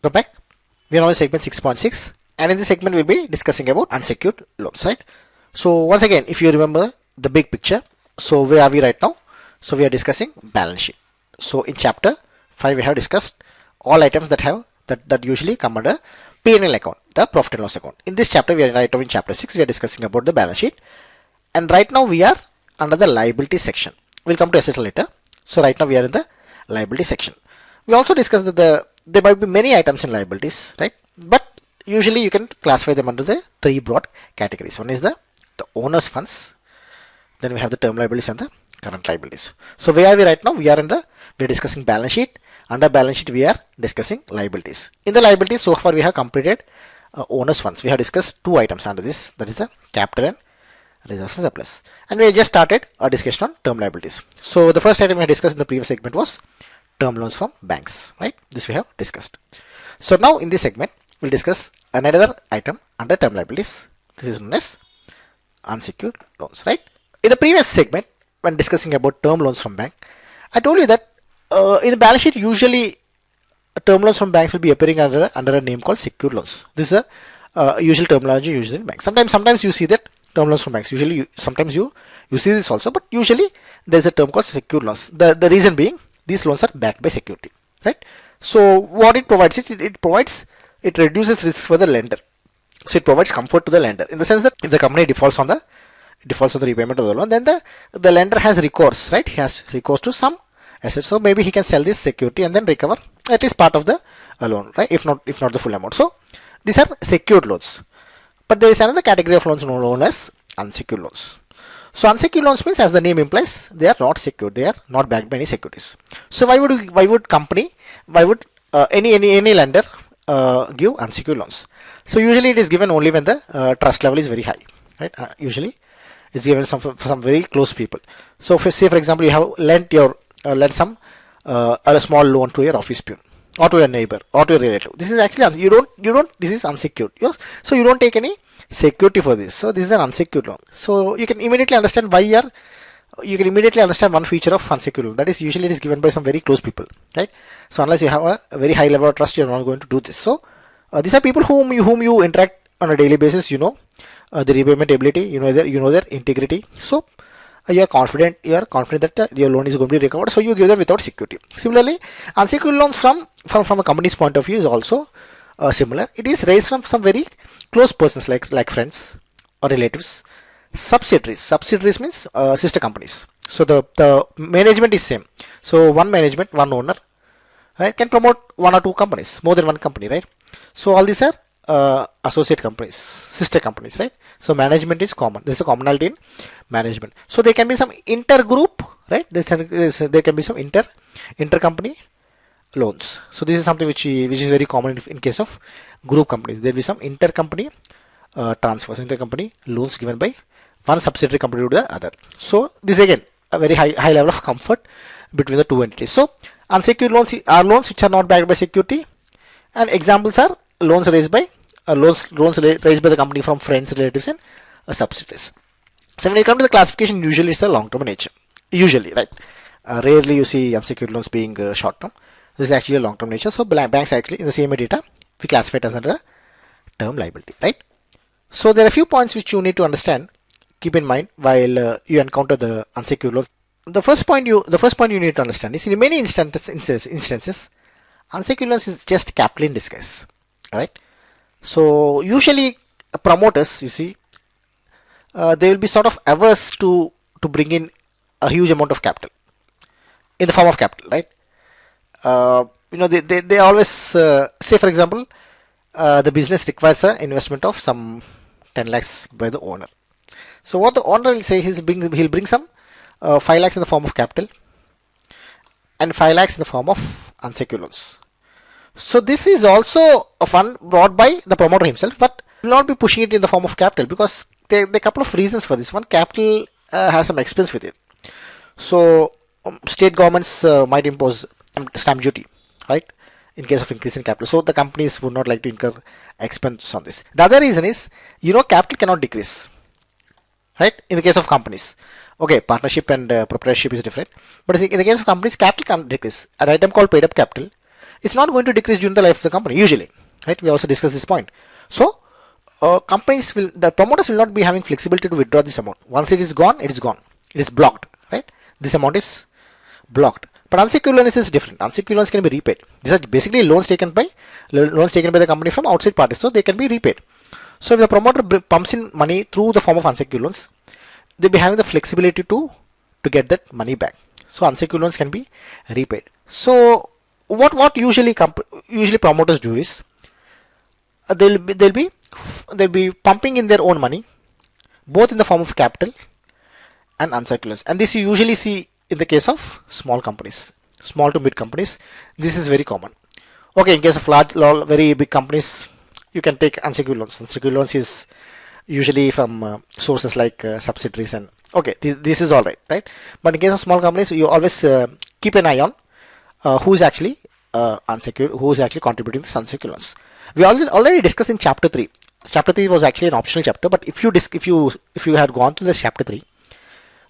Go back. We are on segment 6.6, and in this segment we'll be discussing about unsecured loans, right? So once again, if you remember the big picture, so where are we right now? So we are discussing balance sheet. So in chapter 5 we have discussed all items that usually come under P&L account, the profit and loss account. In this chapter we are right now in chapter 6, we are discussing about the balance sheet, and right now we are under the liability section. We'll come to assets later. So right now we are in the liability section. We also discussed that there might be many items in liabilities, right? But usually you can classify them under the three broad categories. One is the owner's funds, then we have the term liabilities and the current liabilities. So where are we right now? We are discussing balance sheet. Under balance sheet we are discussing liabilities. In the liabilities, so far we have completed owner's funds. We have discussed two items under this, that is the capital and reserves and surplus. And we just started our discussion on term liabilities. So the first item we discussed in the previous segment was term loans from banks, right? This we have discussed. So now in this segment we'll discuss another item under term liabilities. This is known as unsecured loans, right? In the previous segment, when discussing about term loans from bank, I told you that in the balance sheet usually term loans from banks will be appearing under a name called secured loans. This is a usual terminology used in banks. Sometimes you see that term loans from banks. Usually, sometimes you see this also, but usually there is a term called secured loans. The reason being these loans are backed by security, right? So what it provides is it reduces risks for the lender. So it provides comfort to the lender in the sense that if the company defaults on the repayment of the loan, then the lender has recourse, right? He has recourse to some assets. So maybe he can sell this security and then recover at least part of the loan, right? If not the full amount. So these are secured loans. But there is another category of loans known as unsecured loans. So unsecured loans means, as the name implies, they are not secured. They are not backed by any securities. So why would any lender give unsecured loans? So usually it is given only when the trust level is very high, right? Usually it's given for some very close people. So say for example you have lent some a small loan to your office peon, or to your neighbor, or to your relative. This is actually this is unsecured. So you don't take any security for this. So this is an unsecured loan. So you can immediately understand one feature of unsecured loan. That is, usually it is given by some very close people, right? So unless you have a very high level of trust, you are not going to do this. So these are people whom you interact on a daily basis. The repayment ability. You know their integrity. So you are confident that your loan is going to be recovered, so you give them without security. Similarly, unsecured loans from a company's point of view is also similar. It is raised from some very close persons like friends or relatives. Subsidiaries means sister companies. So the management is same. So one owner, right, can promote one or two companies, more than one company, right? So all these are associate companies, sister companies, right? So management is common. There's a commonality in management. So there can be some intergroup, right? There can be some intercompany loans. So this is something which is very common in case of group companies. There will be some intercompany transfers, intercompany loans given by one subsidiary company to the other. So this is again a very high level of comfort between the two entities. So unsecured loans are loans which are not backed by security, and examples are loans raised by the company from friends, relatives, and subsidiaries. So when you come to the classification, usually it's a long-term nature. Usually, right? Rarely you see unsecured loans being short-term. This is actually a long-term nature. So banks actually in the same data we classify it as under a term liability, right? So there are a few points which you need to understand, keep in mind while you encounter the unsecured loans. The first point you need to understand is, in many instances, unsecured loans is just capital in disguise, right? So usually promoters, you see, they will be sort of averse to bring in a huge amount of capital in the form of capital, right? They always say, for example, the business requires an investment of some 10 lakhs by the owner. So what the owner will say is he'll bring some 5 lakhs in the form of capital and 5 lakhs in the form of unsecured loans. So this is also a fund brought by the promoter himself, but will not be pushing it in the form of capital, because there are a couple of reasons for this. One, capital has some expense with it. So state governments might impose stamp duty, right, in case of increase in capital. So the companies would not like to incur expense on this. The other reason is, capital cannot decrease, right, in the case of companies. Okay, partnership and proprietorship is different, but in the case of companies, capital can't decrease. An item called paid up capital it's not going to decrease during the life of the company usually, right? We also discussed this point. So the promoters will not be having flexibility to withdraw this amount. Once it is gone, it is gone. It is blocked, right? This amount is blocked. But unsecured loans is different. Unsecured loans can be repaid. These are basically loans taken by the company from outside parties, so they can be repaid. So if the promoter pumps in money through the form of unsecured loans, they'll be having the flexibility to get that money back. So unsecured loans can be repaid. So what usually promoters do is they'll be pumping in their own money, both in the form of capital and unsecured loans. And this you usually see in the case of small companies, small to mid companies. This is very common. Okay, in case of large, very big companies, you can take unsecured loans. Unsecured loans is usually from sources like subsidiaries, and okay, this is all right, right? But in case of small companies, you always keep an eye on who's actually unsecured, who's actually contributing to unsecured loans. We already discussed in chapter 3. Chapter 3 was actually an optional chapter, but if you had gone through this chapter 3,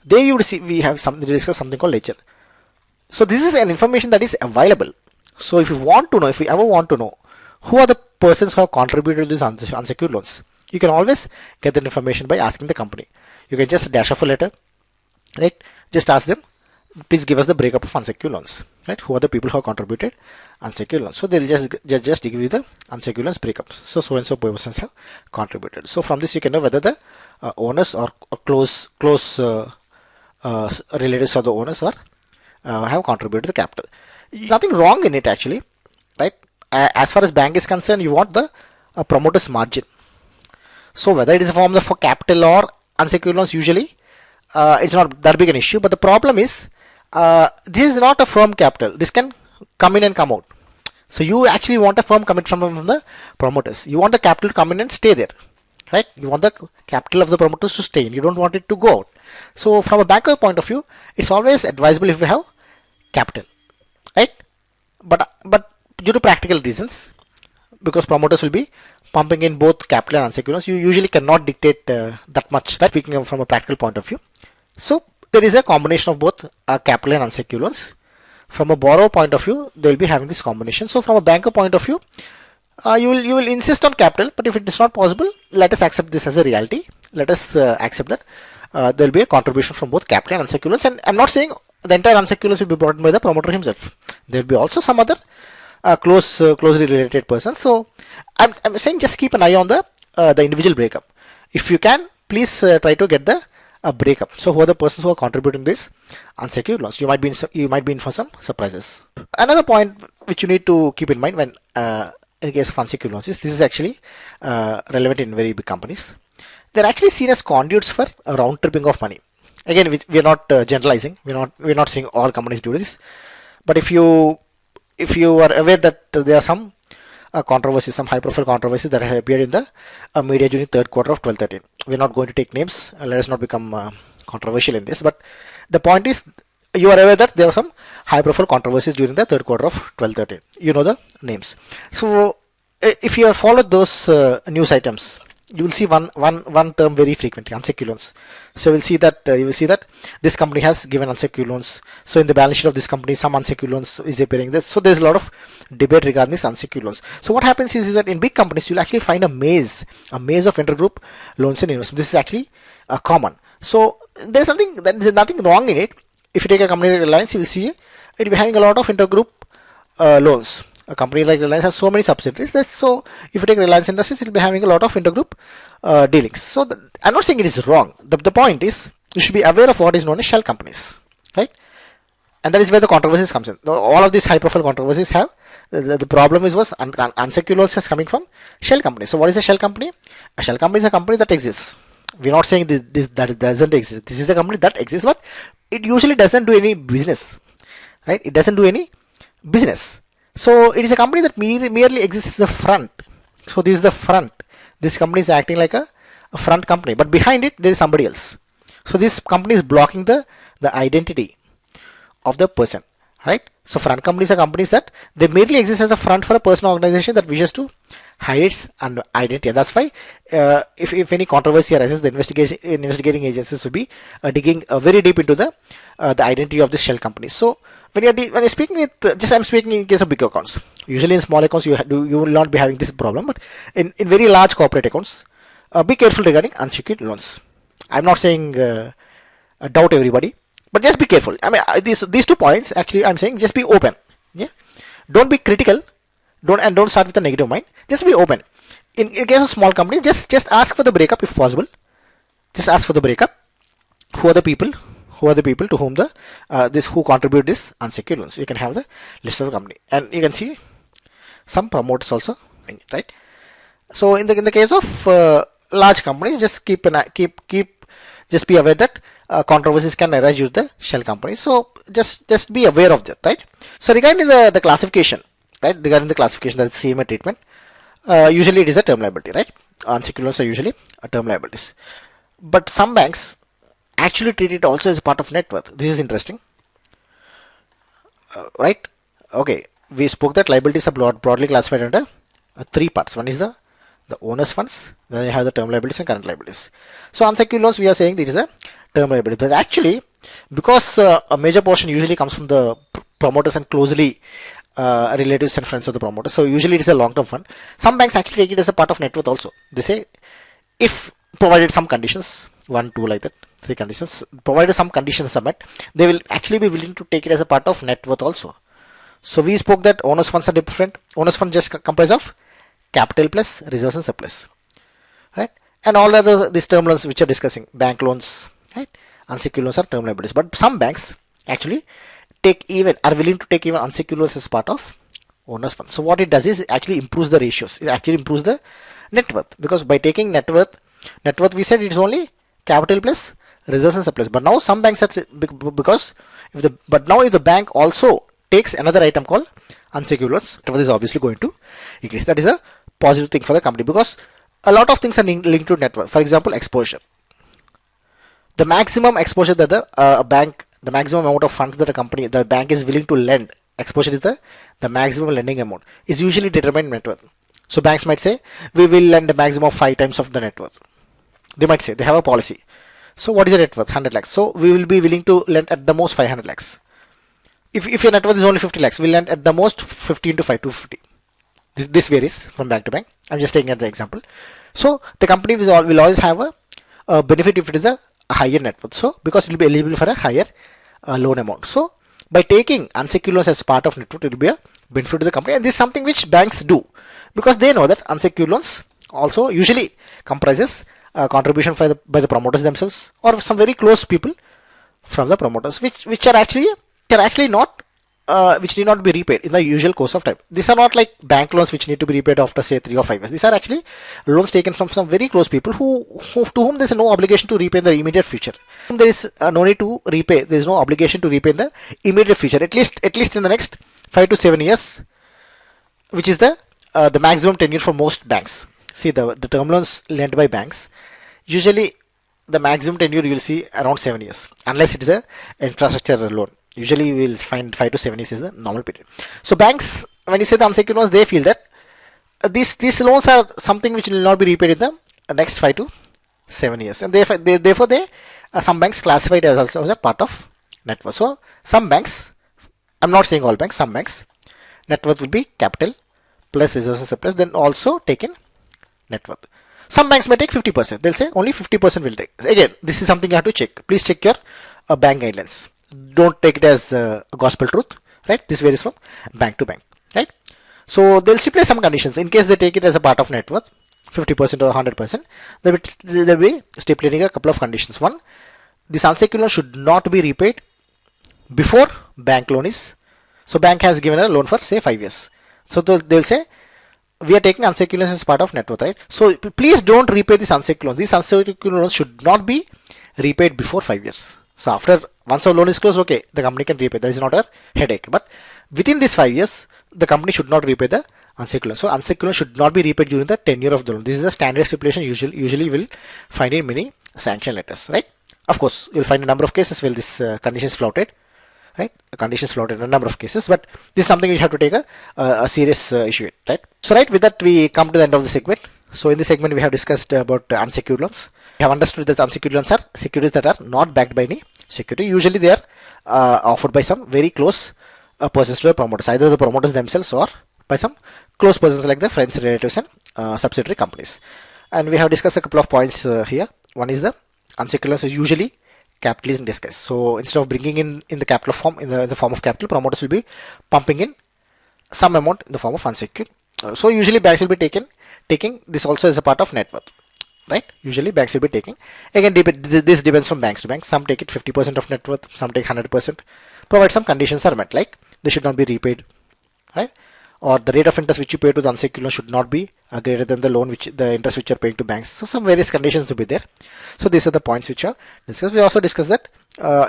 there you would see we discuss something called ledger. So this is an information that is available. So if you ever want to know who are the persons who have contributed to these unsecured loans, you can always get that information by asking the company. You can just dash off a letter, right? Just ask them, please give us the breakup of unsecured loans, right? Who are the people who have contributed unsecured loans? So they'll just give you the unsecured loans breakups. So and so persons have contributed. So from this you can know whether the owners or close relatives of the owners or have contributed to the capital. Nothing wrong in it actually, right? As far as bank is concerned, you want the promoter's margin. So whether it is a form of capital or unsecured loans, usually it's not that big an issue. But the problem is this is not a firm capital. This can come in and come out. So you actually want a firm commitment from the promoters. You want the capital to come in and stay there, right? You want the capital of the promoters to stay in. You don't want it to go out. So from a banker point of view, it's always advisable if you have capital, right? But due to practical reasons, because promoters will be pumping in both capital and unsecured loans, you usually cannot dictate that much, right? Speaking from a practical point of view. So there is a combination of both capital and unsecured loans. From a borrower point of view, they will be having this combination. So from a banker point of view, you will insist on capital, but if it is not possible, let us accept this as a reality. Let us accept that there will be a contribution from both capital and unsecured loans. And I'm not saying the entire unsecured loans will be brought in by the promoter himself. There will be also some other closely related persons. So I'm saying just keep an eye on the individual breakup. If you can, please try to get the breakup. So who are the persons who are contributing this unsecured loans? You might be in for some surprises. Another point which you need to keep in mind when in case of unsecured loans is this is actually relevant in very big companies. They're actually seen as conduits for a round tripping of money. Again, we are not generalizing. We're not saying all companies do this. But if you are aware that there are some controversies, some high-profile controversies that have appeared in the media during third quarter of 12-13. We're not going to take names. Let us not become controversial in this. But the point is, you are aware that there were some high-profile controversies during the third quarter of 12-13. You know the names. So if you have followed those news items, you will see one term very frequently: unsecured loans. So you will see that this company has given unsecured loans. So in the balance sheet of this company, some unsecured loans is appearing. So there's a lot of debate regarding this unsecured loans. So what happens is that in big companies, you'll actually find a maze of intergroup loans and investments. This is actually common. So there's nothing wrong in it. If you take a company like Reliance, you will see it will be having a lot of intergroup loans. A company like Reliance has so many subsidiaries. So if you take Reliance Industries, it will be having a lot of intergroup dealings. So I'm not saying it is wrong. The point is you should be aware of what is known as shell companies, right? And that is where the controversies comes in. All of these high-profile controversies have the problem was unsecured loans is coming from shell companies. So what is a shell company? A shell company is a company that exists. We're not saying that it doesn't exist. This is a company that exists, but it usually doesn't do any business, right? It doesn't do any business. So it is a company that merely exists as a front. So this is the front. This company is acting like a front company, but behind it there is somebody else. So this company is blocking the identity of the person, right? So front companies are companies that they merely exist as a front for a person or organization that wishes to hide its identity. And that's why if any controversy arises, the investigating agencies will be digging very deep into the identity of this shell company. So when you're speaking with just I'm speaking in case of big accounts. Usually in small accounts you will not be having this problem, but in very large corporate accounts, be careful regarding unsecured loans. I'm not saying doubt everybody, but just be careful. I mean, these 2 points actually I'm saying just be open. Yeah, don't be critical. Don't start with a negative mind. Just be open. In case of small companies, just ask for the breakup if possible. Just ask for the breakup. Who are the people? Who are the people to whom the who contribute this unsecured loans? You can have the list of the company, and you can see some promoters also, right? So in the case of large companies, just just be aware that controversies can arise due to the shell company. So just be aware of that, right? So regarding the classification, right? Regarding the classification, that is CMA treatment. Usually it is a term liability, right? Unsecured loans are usually a term liabilities, but some banks actually treat it also as a part of net worth. This is interesting, right? Okay, we spoke that liabilities are broadly classified under three parts. One is the owner's funds, then you have the term liabilities and current liabilities. So unsecured loans, we are saying this is a term liability, but actually because a major portion usually comes from the promoters and closely relatives and friends of the promoter, so usually it is a long-term fund. Some banks actually take it as a part of net worth also. They say if provided some conditions, 1, 2 like that, 3 conditions, provided some conditions are met, they will actually be willing to take it as a part of net worth also. So we spoke that owners funds are different. Owners fund just comprise of capital plus reserves and surplus, right? And all other these term loans which are discussing, bank loans, right? Unsecured loans are term liabilities, but some banks actually are willing to take even unsecured loans as part of owners fund. So what it does is it actually improves the ratios. It actually improves the net worth, because by taking net worth we said it is only capital plus reserves and surplus. But now some banks are because if the bank also takes another item called unsecured loans, net worth is obviously going to increase. That is a positive thing for the company, because a lot of things are linked to net worth. For example, exposure. The maximum exposure that the maximum amount of funds that the bank is willing to lend, exposure is the maximum lending amount, is usually determined net worth. So banks might say we will lend a maximum of 5 times of the net worth. They might say, they have a policy. So what is the net worth? 100 lakhs. So we will be willing to lend at the most 500 lakhs. If your net worth is only 50 lakhs, we'll lend at the most 15 to 5 to 50. This varies from bank to bank. I'm just taking as the example. So the company will always have a benefit if it is a higher net worth. So because it will be eligible for a higher loan amount. So by taking unsecured loans as part of net worth, it will be a benefit to the company. And this is something which banks do, because they know that unsecured loans also usually comprises contribution by the promoters themselves or some very close people from the promoters, which are actually not which need not be repaid in the usual course of time. These are not like bank loans which need to be repaid after say 3 or 5 years. These are actually loans taken from some very close people to whom there is no obligation to repay in the immediate future. There is no need to repay. There is no obligation to repay in the immediate future. At least in the next 5 to 7 years, which is the maximum tenure for most banks. See, the term loans lent by banks, usually the maximum tenure you will see around 7 years, unless it is a infrastructure loan. Usually we will find 5 to 7 years is the normal period. So banks, when you say the unsecured loans, they feel that these loans are something which will not be repaid in the next 5 to 7 years, and therefore some banks classify it as also as a part of net worth. So some banks, I'm not saying all banks, some banks, net worth will be capital plus reserves and surplus, then also taken net worth. Some banks may take 50%. They'll say only 50% will take. Again, this is something you have to check. Please check your bank guidelines. Don't take it as gospel truth, right? This varies from bank to bank, right? So they'll stipulate some conditions. In case they take it as a part of net worth, 50% or 100%, they'll be stipulating a couple of conditions. One, this unsecured loan should not be repaid before bank loan is. So bank has given a loan for say 5 years. So they'll say we are taking unsecured loans as part of net worth, right? So please don't repay this unsecured loan. These unsecured loans should not be repaid before 5 years. So once a loan is closed, okay, the company can repay. That is not a headache. But within these 5 years, the company should not repay the unsecured loan. So unsecured loan should not be repaid during the tenure of the loan. This is a standard stipulation usually you will find in many sanction letters, right? Of course, you'll find a number of cases where this condition is flouted, right? The condition is flouted in a number of cases, but this is something you have to take a serious issue, right? So right, with that we come to the end of the segment. So in this segment we have discussed about unsecured loans. We have understood that unsecured loans are securities that are not backed by any security. Usually they are offered by some very close persons to the promoters, either the promoters themselves or by some close persons like the friends, relatives, and subsidiary companies. And we have discussed a couple of points here. One is the unsecured loans is usually capital is in disguise. So instead of bringing in the capital form, in the form of capital, promoters will be pumping in some amount in the form of unsecured. So usually banks will be taking this also as a part of net worth, right? Usually banks will be taking, again this depends from banks to banks. Some take it 50% of net worth, some take 100%, provided some conditions are met, like they should not be repaid, right? Or the rate of interest which you pay to the unsecured loan should not be greater than the loan which the interest which you are paying to banks. So some various conditions to be there. So these are the points which are discussed. We also discussed that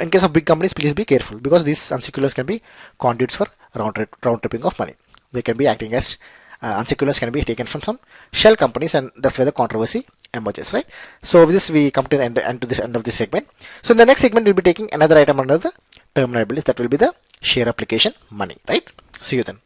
in case of big companies, please be careful, because these unsecured loans can be conduits for round tripping of money. They can be acting as unsecured loans can be taken from some shell companies, and that's where the controversy emerges, right? So with this we come to the end of this segment. So in the next segment we'll be taking another item under the term liabilities, that will be the share application money, right? See you then.